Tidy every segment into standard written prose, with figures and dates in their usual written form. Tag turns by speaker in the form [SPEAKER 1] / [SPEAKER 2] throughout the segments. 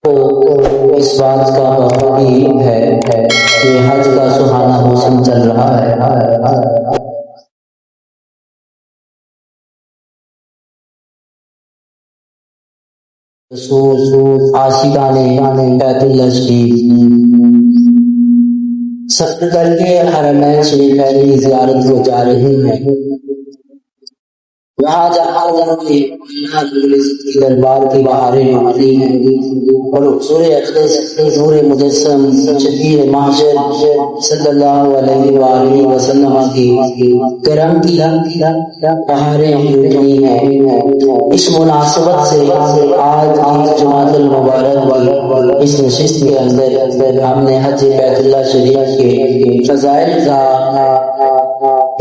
[SPEAKER 1] کو اس بات کا بخوبی ہے کہ حج کا سہانا موسم چل رہا ہے۔ رسول عاشقان بیت اللہ شریف سفر کر کے حرمین شریفین کی زیارت کو جا رہے ہیں۔ وہاں جہاں کے دربار کی بہاریں نکلی ہیں اور حضور اقدس نور مجسم شفیع محشر صلی اللہ علیہ وآلہ وسلم کی کرم کی بہاریں نکلی ہیں۔ اس مناسبت سے آج جمعۃ المبارک اس نشست کے اندر ہم نے حج بیت اللہ شریف کے فضائل کا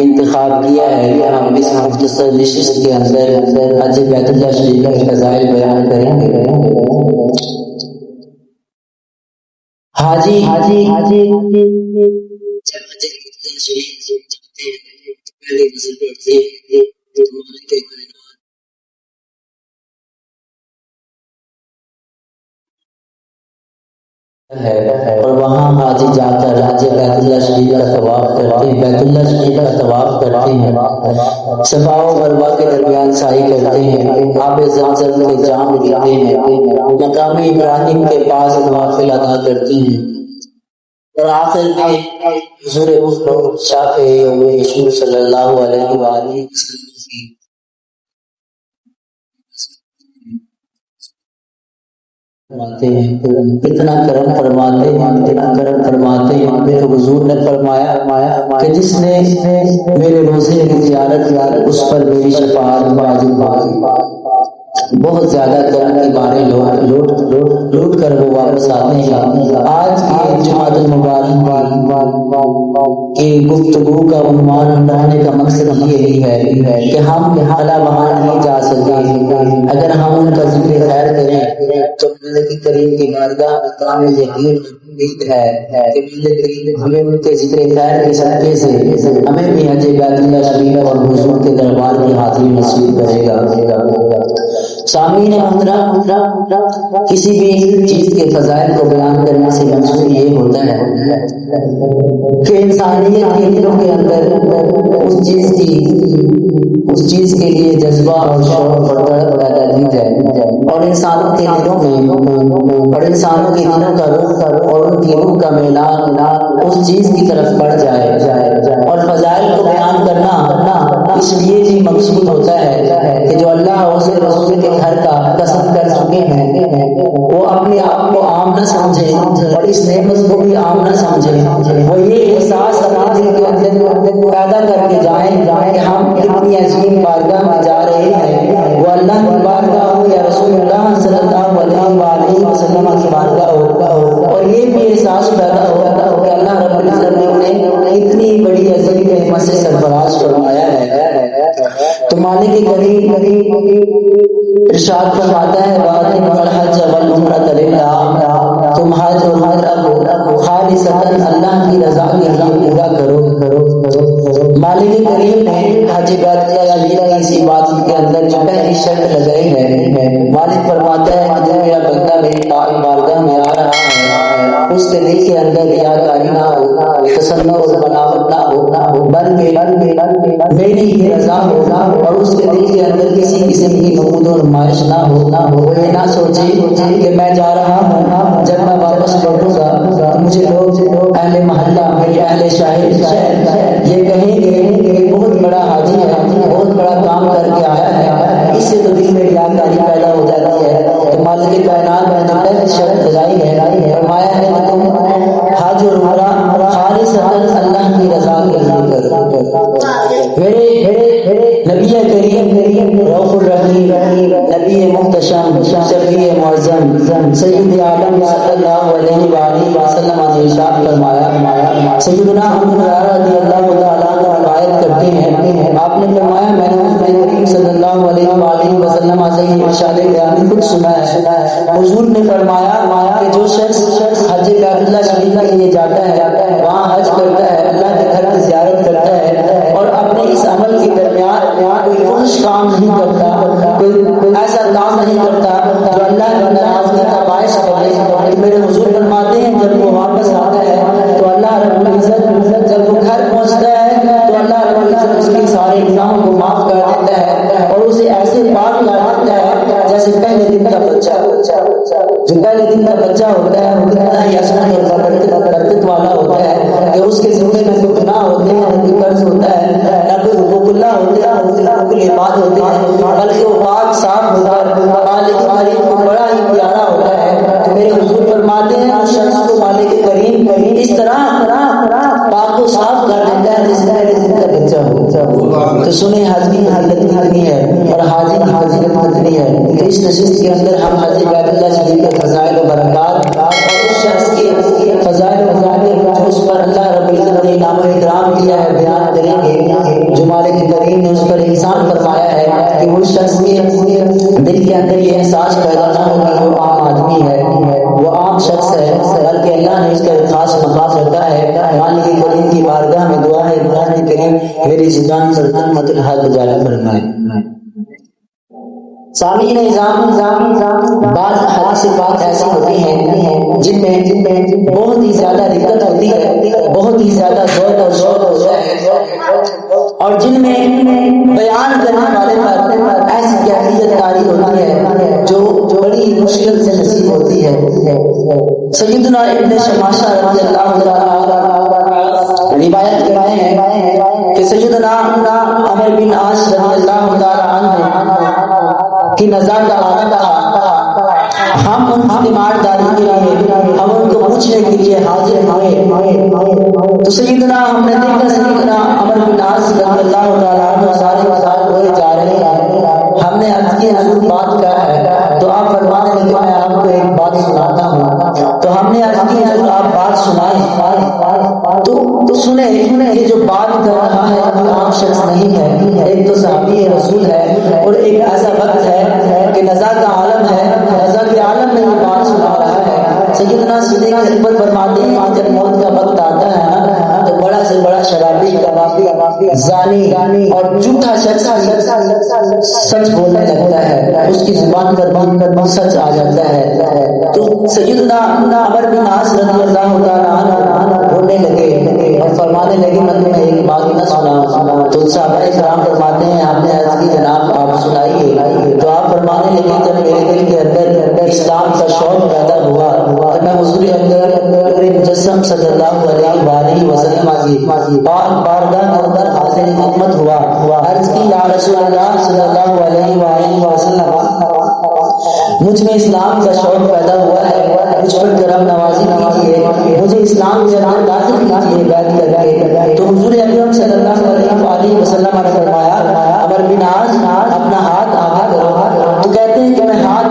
[SPEAKER 1] انتخاب کیا ہے کہ ہم اس مختصر نشست کے اندر حج بیت اللہ شریف کے فضائل بیان کریں گے۔ حاجی اور وہاں حاجی جا کر حج بیت اللہ شریف کا طواف کرتے ہیں، بیت اللہ شریف کا طواف کرتے ہیں، صفا و مروہ کے درمیان سعی کرتے ہیں، آب زمزم کے جام پیتے ہیں، مقام ابراہیم کے پاس نوافل ادا کرتے ہیں اور آخر میں حضور شافع یوم عاشور صلی اللہ علیہ وآلہ وسلم کی اتنا کرم فرماتے ہیں کہ حضور نے فرمایا کہ جس نے میرے روزے کی زیارت اس پر میری شفاعت واجب ہوگی۔ بہت زیادہ کرم کی باریں لوٹ کر وہ واپس آتے ہیں۔ آج کی جمعۃ المبارک کی گفتگو کا عنوان بنانے کا مقصد یہی ہے کہ ہم اعلیٰ وہاں نہیں جا سکتے، اگر ہم ان کا ذکر خیر کریں تو ملک کریم کی بارگاہ میں کامل یقین امید ہے کہ ملک کریم ہمیں ان کے ذکر خیر کے صدقے سے ہمیں بھی حج بیت اللہ شریف اور حضور کے دربار کی حاضری نصیب کرے گا۔ سامعین محترم، کسی بھی چیز کے فضائل کو بیان کرنے سے منظور یہ ہوتا ہے کہ انسانیت کے دلوں کے اندر اس چیز کے لیے جذبہ اور شوق اور طلب پیدا کی جائے اور انسانوں کے دلوں کا رخ اور ان کی روح کا میلان اس چیز کی طرف بڑھ جائے اور فضائل کو بیان کرنا اس لیے بھی مقصود ہوتا ہے کہ جو اللہ اور اس کے رسول کے گھر کا قصد کر چکے ہیں وہ اپنے آپ کو عام نہ سمجھے اور اس نعمت کو بھی عام نہ سمجھے، وہ یہ احساس اپنے دل کے اندر پیدا کر کے جائیں کہ ہم اتنی عظیم بارگاہ میں جا رہے ہیں، وہ اللہ کی بارگاہ ہو یا رسول اللہ صلی اللہ علیہ وسلم کی بارگاہ ہو، اور یہ بھی احساس پیدا ہو کہ اللہ رب العزت نے انہیں اتنی بڑی عظیم نعمت سے سرفراز فرمایا ہے۔ تو مالک کریم ارشاد فرماتا ہے وَأَتِمُّ الْحَجَّ وَالْعُمْرَةَ لِلَّهِ، تم حج اور عمرہ کو خالصتاً اللہ کی رضا کے لیے پورا کرو۔ مالک کریم نے حج بیت اللہ کی اسی بات کے اندر جو پہلی شرط لگائی ہے، مالک فرماتا ہے کہ جب میرا بندہ میری پاک بارگاہ میں آ رہا ہے اس کے دل کے اندر ریاکاری نہ ہو، تصنع اور بناوٹ نہ ہو، بلکہ میری ہی رضا ہو اور اس کے دل کے اندر کسی قسم کی نمود و نمائش نہ ہو، وہ یہ نہ سوچے کہ میں جا رہا ہوں، جب میں واپس لوٹوں گا تو مجھے لوگ اہل محلہ میرے اہل شہر یہ کہیں گے کہ بہت بڑا حاجی ہے، بہت بڑا کام کر کے آیا ہے، اس سے تو دل میں ریاکاری پیدا ہو جاتی ہے۔ تو مالک کائنات نے جو پہلی شرط لگائی ہے فرمایا ہے کہ تم حج اور عمرہ خالصتاً اللہ کی رضا کے لیے کرو۔ میرے نبی کریم رؤوف الرحیم، نبی محتشم، شفیع معظم، سید عالم صلی اللہ علیہ وآلہ وسلم نے ارشاد فرمایا، سیدنا ابو ہریرہ رضی اللہ تعالیٰ عنہ روایت کرتے ہیں، آپ نے فرمایا میں نے نبی کریم صلی اللہ علیہ وآلہ وسلم سے یہ ارشاد گرامی خود سنا ہے، حضور نے فرمایا کہ جو شخص حج بیت اللہ شریف کے لیے جاتا ہے، وہاں حج کرتا ہے، اللہ کے گھر کی زیارت کرتا ہے اور اپنے اس عمل کے درمیان کوئی فحش کام نہیں کرتا، کوئی ایسا کام نہیں کرتا جو اللہ کی ناراضگی کا باعث بنے، جو پہلے دن کا بچہ ہوتا ہے وہ کتنا ہی عصمت اور برکت والا ہوتا ہے کہ اس کے ذمے میں کوئی گناہ ہوتے ہیں، نہ کوئی قرض ہوتا ہے، نہ کوئی حقوق اللہ ہوتے ہیں، حقوق العباد ہوتے ہیں، بلکہ وہ پاک صاف ہوتا ہے، مالک کریم کو بڑا ہی پیارا ہوتا ہے۔ تو میرے حضور فرماتے ہیں اس شخص کو مالک کریم اس طرح پاک و صاف کر دیتا ہے جس طرح دن کا بچہ ہو۔ تو سنیں حج کی حالت کتنی ہے اور حاجی کی فضیلت کتنی ہے۔ اس نشست کے اندر ہم حج بیت اللہ شریف کے فضائل و برکات اور اس شخص کے فضائل و برکات جو اس پر اللہ رب العزت نے انعام و اکرام کیا ہے بیان کریں گے، جو مالک کریم نے اس پر احسان فرمایا ہے کہ وہ شخص کے دل کے اندر یہ احساس پیدا نہ ہو کہ وہ عام آدمی ہے، وہ عام شخص ہے، بلکہ اللہ نے اس کا ایک خاص مقام رکھا ہے۔ مالک کریم کی بارگاہ میں دعا ہے قرآن کریم میری زبان پر رحمت الحق جاری فرمائے۔ سامعین نظام بعض حدیث بات ایسی ہوتی ہیں جن میں بہت ہی زیادہ دقت ہوتی ہے، بہت ہی زیادہ ذوق اور شوق ہوتا ہے، اور جن میں بیان کرنے والے پر ایسی کیفیت طاری ہوتی ہے جو بڑی مشکل سے نصیب ہوتی ہے۔ سیدنا ابن شماشہ رضی اللہ تعالی روایت کرتے ہیں کہ سیدنا عمر بن عاص رضی اللہ تعالی عنہ کی نظر کا عالم تھا، ہم ان کی تیمارداری کے لیے ہم ان کو پوچھنے کے لیے حاضر ہوئے، تو سیدنا ہم نے دیکھا سیدنا عمر بن عاص رضی اللہ تعالیٰ عنہ سارے مسائل ہوئے جا رہے ہیں۔ ہم نے عرض کی حضور بات کیا ہے؟ تو آپ فرمانے لگے میں آپ کو ایک بات سناتا ہوں۔ تو ہم نے عرض کی حضور آپ بات سنائیں، تو سنیں یہ جو بات کر رہا ہے کوئی عام شخص نہیں ہے، ایک تو صحابی رسول ہے اور ایک ایسا وقت ہے کہ نزا کا عالم ہے، نزا کے عالم میں یہ بات سنا رہا ہے۔ سیدنا صدیق اکبر فرماتے ہیں کہ جب موت کا وقت آتا ہے نا تو بڑا سے بڑا شرابی، کبابی، زانی اور جھوٹا شخص سچ بولنے لگتا ہے، اس کی زبان پر سچ آ جاتا ہے۔ تو سیدنا عمر بن عاص رضی اللہ تعالیٰ عنہ بولنے لگے اور فرمانے لگے میں تمہیں ایک بات نہ سنا۔ تو صحابہ کرام فرماتے ہیں آپ نے عرض کی جناب آپ سنائیے۔ تو آپ فرمانے لگے جب میرے دل کے اندر اسلام کا شوق پیدا ہوا تو میں حضور اکبر مجسم صلی اللہ علیہ وسلم کی پاک بارگاہ کے اندر حاضر خدمت ہوا، عرض کی یا رسول اللہ صلی اللہ علیہ وسلم مجھ میں اسلام کا شوق پیدا ہوا ہے، مجھ پر کرم نوازی کیجیے، مجھے اسلام کے اندر داخل کیجیے بیعت کر کے۔ تو حضور اکرم صلی اللہ علیہ وسلم نے فرمایا عمر بن عاص اپنا ہاتھ آگے کرو۔ تو کہتے ہیں کہ میں نے ہاتھ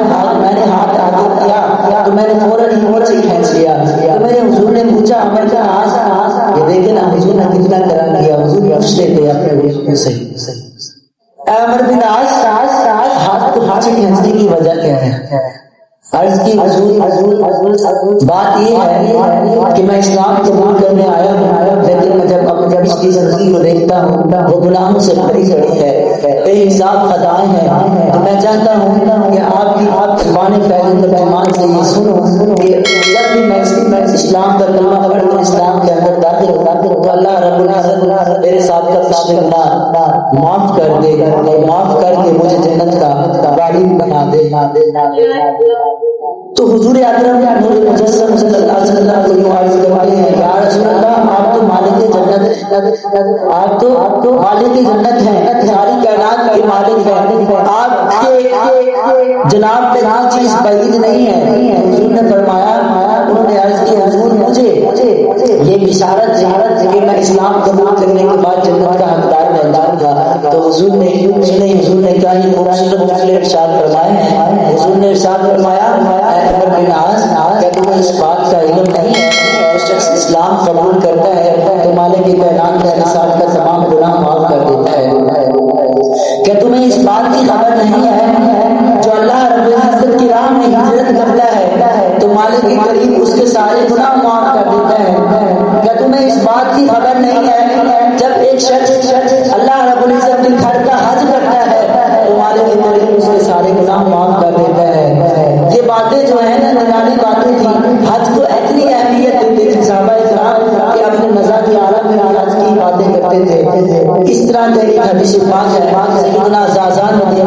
[SPEAKER 1] آگے کیا تو میں نے فوراً ہی مجھ سے کھینچ لیا۔ تو میرے حضور نے پوچھا عمر بن عاص یہ دیکھیں نا حضور نے کتنا کرم کیا، حضور بخش دیتے اپنے روح سے۔ عمر بن عاص ہاتھ کو پیچھے کھینچنے کی وجہ کیا ہے؟ عرض کی حضور بات یہ ہے کہ میں اسلام قبول کرنے آیا ہوں، لیکن میں جب اس کی زندگی کو دیکھتا ہوں وہ گناہوں سے بھری پڑی ہے، بے حساب خطائیں ہیں، تو میں چاہتا ہوں کہ آپ کی زبان پہلے ترجمان سے یہ سنوں کہ جب بھی میں اسلام کا کلمہ پڑھ کر اسلام کے اندر داخل ہوتا تو اللہ رب العزت میرے سابقہ پچھلے گناہ معاف کر دے، معاف کر کے مجھے جنت کا وارث بنا دے۔ تو حضور اکرم نور مجسم صلی اللہ علیہ وسلم کو یوں عرض کرتے ہیں یا رسول اللہ آپ تو مالک جنت ہیں، ساری کائنات کے مالک ہیں، آپ کے جناب پہ کوئی چیز بعید نہیں ہے۔ حضور نے فرمایا انہوں نے عرض کی حضور مجھے یہ بشارت کہ میں اسلام قبول کرنے کے بعد جنت کا حقدار بن جاؤں گا۔ تو حضور نے کیا ہی خوبصورت ارشاد فرمائے ہیں۔ حضور نے ارشاد فرمایا عمر بن عاص کیا تمہیں اس بات کا علم نہیں ہے جو شخص اسلام قبول کرتا ہے تو مالک کائنات کے ساتھ کا تمام گناہ معاف کر دیتا ہے؟ کیا تمہیں اس بات کی خبر نہیں ہے جو اللہ رب العزت کی راہ میں ہجرت کرتا ہے تو مالک کریم اس کے سارے گناہ معاف کر دیتا ہے؟ کیا تمہیں اس بات کی خبر نہیں ہے جب ایک شخص اللہ رب العزت کے گھر کا حج کرتا ہے تو مالک کریم اس کے سارے گناہ معاف کر دیتا ہے؟ یہ باتیں جو ہیں نا نرالی باتیں تھیں، حج کو اتنی اہمیت دیتے تھے صحابہ کرام کہ اپنے نزا کے عالم میں حج کی باتیں کرتے تھے۔ اس طرح کا ایک حدیث پاک ہے سیدنا زازان رضی